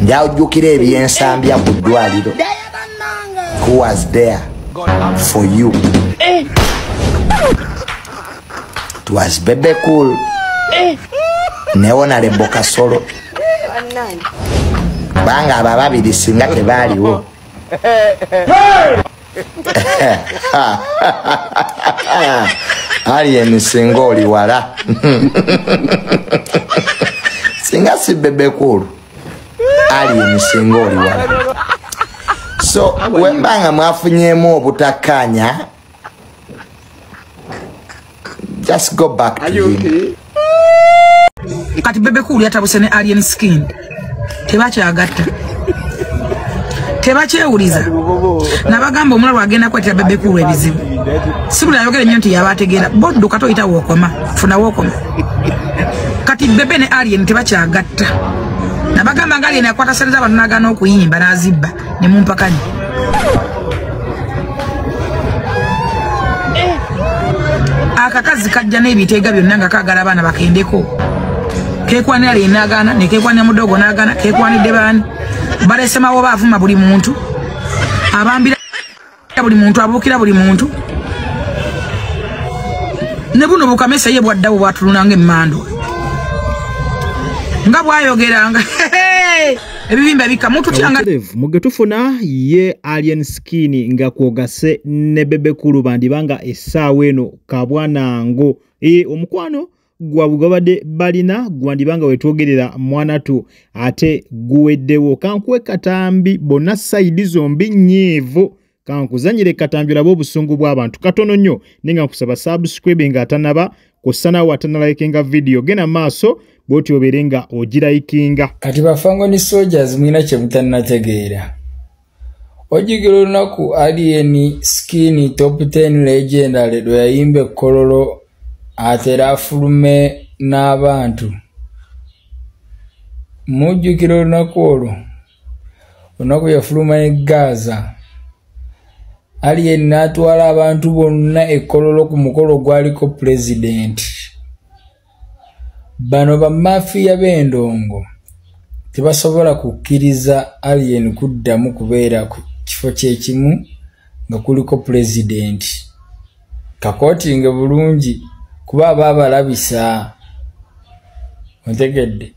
Njawujjukira ebyensambya ku ddwaliro. Who was there for you? It was Bebe Cool. Ne Honorable Kasolo. Banga ababiri singa tebaaliwo. Alien singa oli wala. Singa si Bebe Cool. Alien singa oli wala. So wembanga mwafunyemu obutakanya, just go back to him. Kati Bebe Cool yatabuse ne Alien Skin. Tebakyagatta. Tebakyewuliza. Nabagamba omulala agenda kwetera Bebe Cool ebizibu. Sibula ayogera nnyo nti yabategeera. Boddu kato yita wokoma. Funa wokoma. Kati Bebe ne Alien tebakyagatta. Nabagamba ngali ne akwata sente z'abantu n'agaana okuyimba n'azibba ne mumpakanya. Akakazi kajja n'ebiteega byonna nga kaagala abaana bakendeko. Kekwanira ali n'agaana, ne kekwanira mudogo n'agaana, kekwanidde baani. Balesemawo baavuma buli muntu. Abambira buli muntu, abuukira buli muntu. Ne buno bukamesa ye bwaddawo bwatulunanga emmando. Nga bwayogeranga ebibimba bikamutu kyanga mugetufuna ye Alien Skin nga kwogase ne Bebe Cool bandibanga essaawa eno kabwanango omukwano gwabugabadde balina gwandibanga wetwogerera mwanatu ate guweddewo kankuwe katambi bonna side zombi nyeevo kankuzanyire katambi labo obusungu bw'abantu katono nnyo ninga nkusaba subscribe nga atanaba kusana watana likinga video gena maaso boti oberenga ogira ikinga kati bafango ni soldiers mwina kye mutannategeera ojigiro lunaku Alien Skin top 10 legendary do yayimbe kololo atera afulume n'abantu mujjukiro lunaku olwo lunaku yafuluma ne Gaza Alien natwala abantu bonna ekololo ku mukolo gwaliko president bano ba mafia b'endongo tebasobola kukkiriza Alien kuddamu kubeera ku kifo kyekimu nga kuliko president kakotinge bulungi kuba babalabisa ontegedde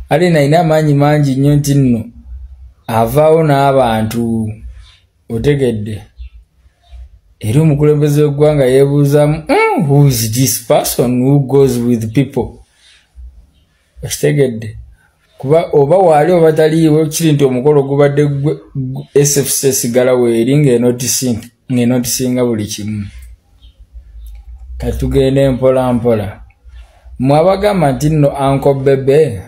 Alien ayina amaanyi mangi nnyo nti nno avaawo n'abantu otegedde era omukulembeze w'eggwanga yeebuuzamu who is this person who goes with people Ostegedde kuba oba wali oba taliiwo kiri nti omukolo gubadde SFC sigala weeri ng'enotisinga buli kimu katugende mpola mpola mwabagamba nti nno Uncle Bebe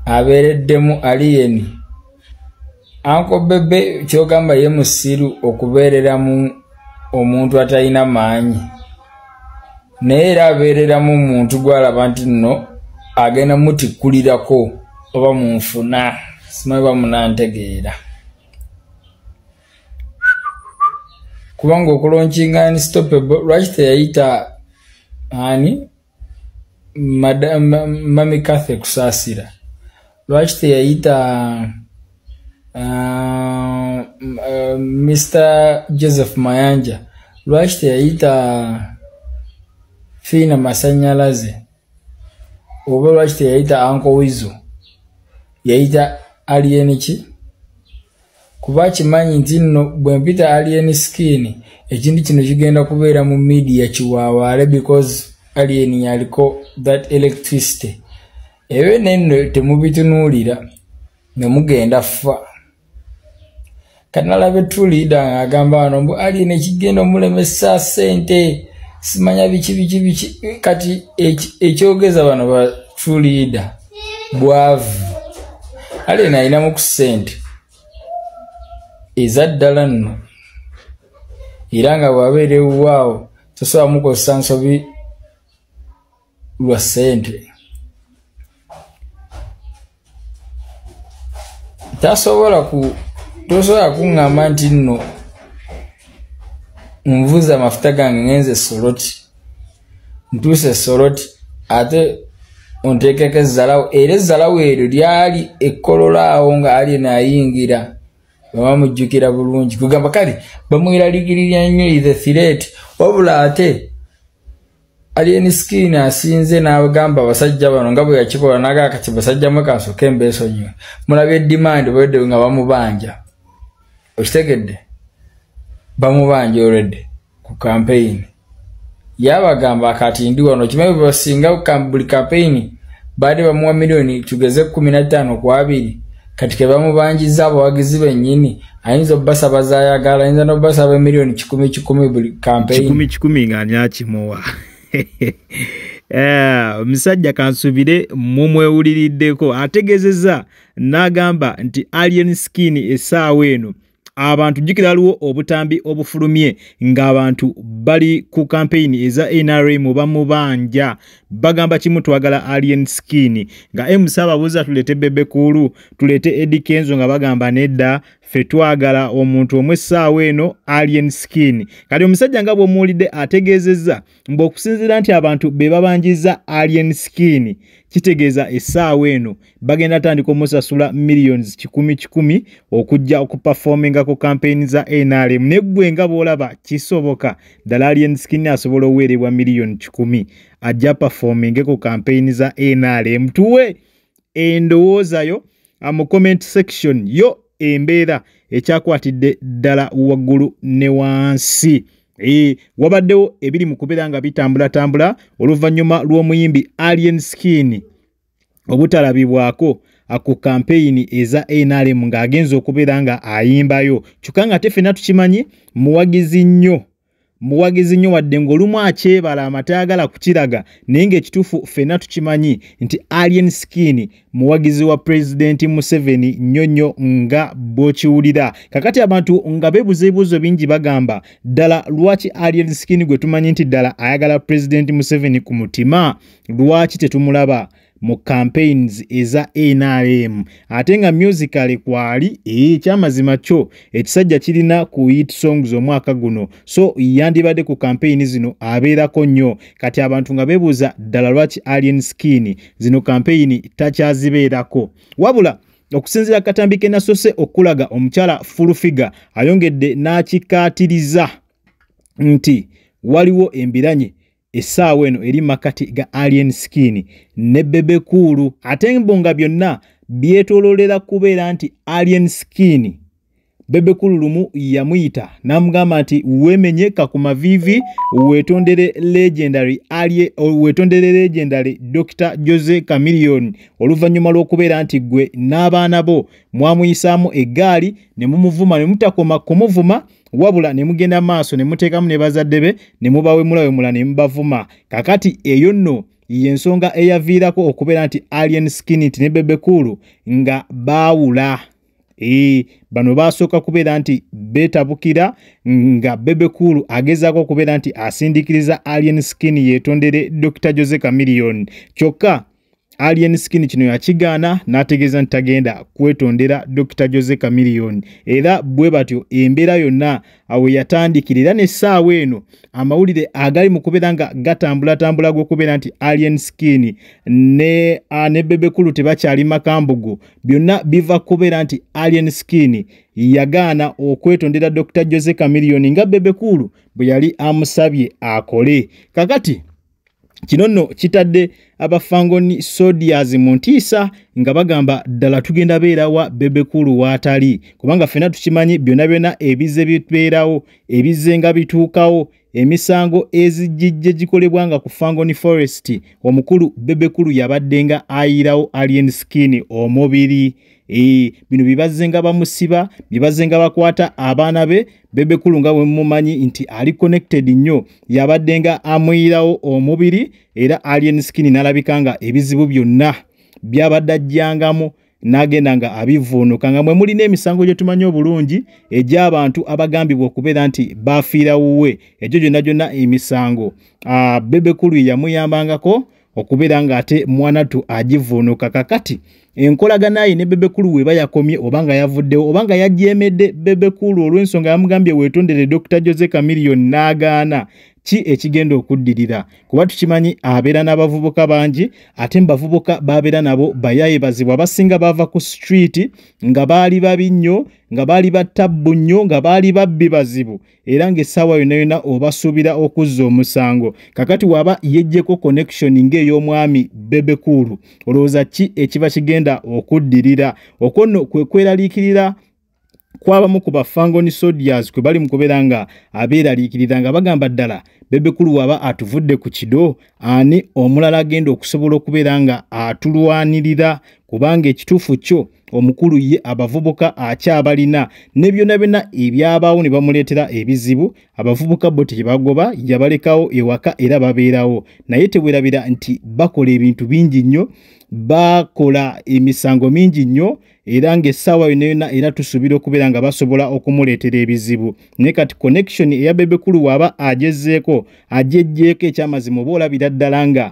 abeereddemu Alien Uncle Bebe kyogamba ye musiru okubeereramu omuntu atalina maanyi naye era abeereramu omuntu gwalaba nti nno agenda mutikulirako oba munfuna simanyi bamunantegeera kubanga okulonkinga unstoppable lwaki teyayita ani Mami Kathe kusaasira lwaki teyayita Mr. Joseph Mayanja lwaki teyayita Fina Masanyalaze oba lwaki teyayita Uncle Wizo yayita Alien ki kuba kimanyi nti nno bwe mpita Alien Skin ekintu kino kigenda kubeera mu media kiwawaale because Alien yaliko that electricity ewe neno temubitunuulira ne mugenda fa kanalabe true leader agamba wano mbu Alien ekigenda omulemesa sente simanya biki kati ekyogeza bano ba true leader bwavu Alien ayina mu kusente ezaddala nno era nga bwabeere waawo tosobola mukozesa nsobi lwa sente tosobola kuŋŋamba nti nno nvuza amafuta gange ngenze Soroti ntuuse Soroti ate ontekeke zalawo era zalawo eryo lyali ekkololaawo nga Alien ayingira bamujjukira bulungi kugamba kale bamweralikirira nnyo the threat wabula ate Alien Skin asinze n'abagamba abasajja bano nga bwe yakikola naga kati basajja mwe kasoke embeeso nnyo mulabye demand bwedde nga bamubanja okitegedde bamubanja already ku campaign yabagamba kati ndi wano kimaye basinga buli campaign baade bamuwa milioni tugeze 15 kwa 2 kati ke bamubanjiza abawagizi bennyini ayinza obbasa bazayagala ayinza n'obbasa milioni 10 buli campaign 10 nga nyakimowa omusajja kansubire mumwewuliriddeko ategezeza n'agamba nti Alien Skin essaawa eno abantu jjukira aliwo obutambi obufulumye ng'abantu bali ku campaign eza NRM bamubanja bagamba kimu twagala Alien Skin nga Musababuza tulete Bebe Cool tulete Eddie Kenzo nga bagamba nedda ffe twagala omuntu omwessaawa eno Alien Skin kati omusajja nga bw'omuwulidde ategeezezza mbu okusinziira nti abantu be babanjiza Alien Skin kitegeeza essaawa eno bagenda tandika omusasula millions 10 okujja okuperforminga ku campaign za NRM neggwe nga bw'olaba kisoboka ddala Alien Skin asobola oweerebwa million 10 ajja performing ku campaign za NRM tuwe endowoozayo mu comment section yo embeera ekyakwatidde ddala waggulu ne wansi wabaddewo ebiri mu kubeera nga bitambula oluvannyuma lw'omuyimbi Alien Skin obutalabibwako ku campaign eza NRM ng'agenza okubeera nga ayimbayo kyokka nga tefena tukimanyi muwagizi nnyo wadde ng'olumu akyebala amatayagala kukiraga naye ng'ekituufu ffenna tukimanyi nti Alien Skin muwagizi wa President Museveni nnyo nga bw'okiwulira kakati abantu nga beebuza ebibuuzo bingi bagamba ddala lwaki Alien Skin gwe tumanyi nti ddala ayagala President Museveni ku mutima lwaki tetumulaba mu campaigns eza NRM ate nga musically kwali ekyamazima kyo ekisajja kirina ku hit songs omwaka guno so yandibadde ku campaign zino abeerako nnyo kati abantu nga beebuuza ddala lwaki Alien Skin zino campaign takyazibeerako wabula okusinziira katambi ke nasose okulaga omukyala full figure ayongedde n'akikaatiriza nti waliwo embiranye essaawa eno eri makati ga Alien Skin ne Bebe Cool ate mbonga byonna byetoololera kubeera nti Alien Skin Bebe Cool lumu yamuyita n'amugamba nti wemenyeka ku mavivi wetondere legendary Dr. Jose Chameleone oluvannyuma lw'okubeera nti gwe n'abaana bo mwamuyisaamu eggaali ne mumuvuma ne mutakoma kumuvuma wabula ne mugenda maaso ne muteekamu ne bazadde be ne mubawemulawemula ne mubavuma kakati eyo nno y'ensonga eyaviirako okubeera nti Alien Skin nti ne Bebe Cool nga baawula bano basooka kubeera nti beetabukira nga Bebe Cool agezaako okubeera nti asindikiriza Alien Skin yeetondere Dr. Jose Chameleone kyokka Alien Skin kino yakigaana n'ategeeza nti tagenda kwetondera Dr. Jose Chameleone era bwe batyo embeera yonna awo yatandikirira n'essaawa eno amawulire agali mu kubeera nga gatambula gw'okubeera nti Alien Skin ne Bebe Cool tebakyali makambugu byonna biva kubeera nti Alien Skin yagaana okwetondera Dr. Jose Chameleone nga Bebe Cool bwe yali amusabye akole kakati kino nno kitadde abafangoni sodias mu ntiisa nga bagamba ddala tugenda beerawa Bebe Cool waatali kubanga ffenna tukimanyi byonna ebize bibeerawo ebize nga bituukawo emisango ezijjijje gikolebwa nga ku Fangoni Forest omukulu Bebe Cool yabadde nga ayirawo Alien Skin omubiri bino bibaze nga bamusiba bibaze nga bakwata abaana be Bebe Cool nga bwe mumanyi nti ali connected nnyo yabadde nga amuyirawo omubiri era Alien Skin n'alabika nga ebizibu byonna byabadde ajjangamu n'agenda nga abivuunuka nga mwe mulina emisango gye tumanyi obulungi egy'abantu abagambibwa okubeera nti baafiira wuwe egyo gyonna emisango Bebe Cool yamuyambangako okubeera nga ate mwanatu agivuunuka kakati enkolagana ye ne Bebe Cool weba yakomye obanga yavuddewo obanga yajeemedde Bebe Cool olw'ensonga yamugambye weetondere Dr. Jose Chameleone n'agaana ki ekigenda okuddirira kuba tukimanyi abeera n'abavubuka bangi ate bavubuka babeera nabo bayaayibazibwa abasinga bava ku street nga baali babi nnyo nga baali battabbu nnyo nga baali babbi bazibu era ng'essaawa yonna yonna obasuubira okuzza omusango kakati waba yejjeko connection ng'ey'omwami Bebe Cool olowooza ki ekiba kigenda okuddirira okwo nno kwe kweraliikirira kwabamu ku bafangoni soldiers kwe bali mu kubeera nga abeeraliikirira nga bagamba ddala Bebe Cool waba atuvudde ku kido ani omulala agenda okusobola okubeera nga atulwanirira kubanga ekituufu kyo omukulu ye abavubuka akyabalina ne byonna byonna ebyabaawo ne bamuleetera ebizibu abavubuka bo tebagoba yabalekawo ewaka era babeerawo naye tewerabira nti bakola ebintu bingi nnyo bakola emisango mingi nnyo era ng'essaawa yonna yonna era tusuubira okubeera nga basobola okumuleetera ebizibu naye kati connection eya Bebe Cool waba agezzeeko ajejjeeko ekyamazima oba olabira ddala nga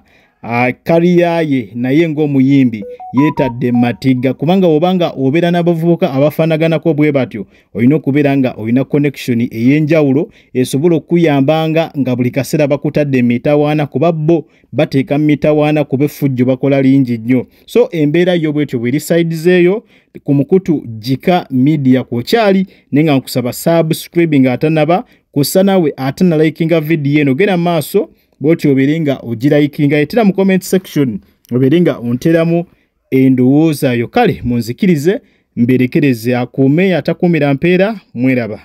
kaliya ye naye ng'omuyimbi yeetadde matiga kubanga obanga obeera n'abavubuka abafaanaganako bwe batyo olina okubeera nga olina connection ey'enjawulo esobola okuyambanga nga buli kaseera bakutadde mitawaana kuba bo bateeka mitawaana kuba effujjo bakola lingi nnyo so embeera yo bwetyo bweri sides eyo ku mukutu Jika Media kwokyali naye nga nkusaba subscribe nga atanaba kussa nawe atanalikinga video eno genda maaso bwotyo obeere nga ogirayikinga etera mu comment section obeere nga onteramu endowooza yo kale munzikirize mberekereze akuume atakuumira mpeera mweraba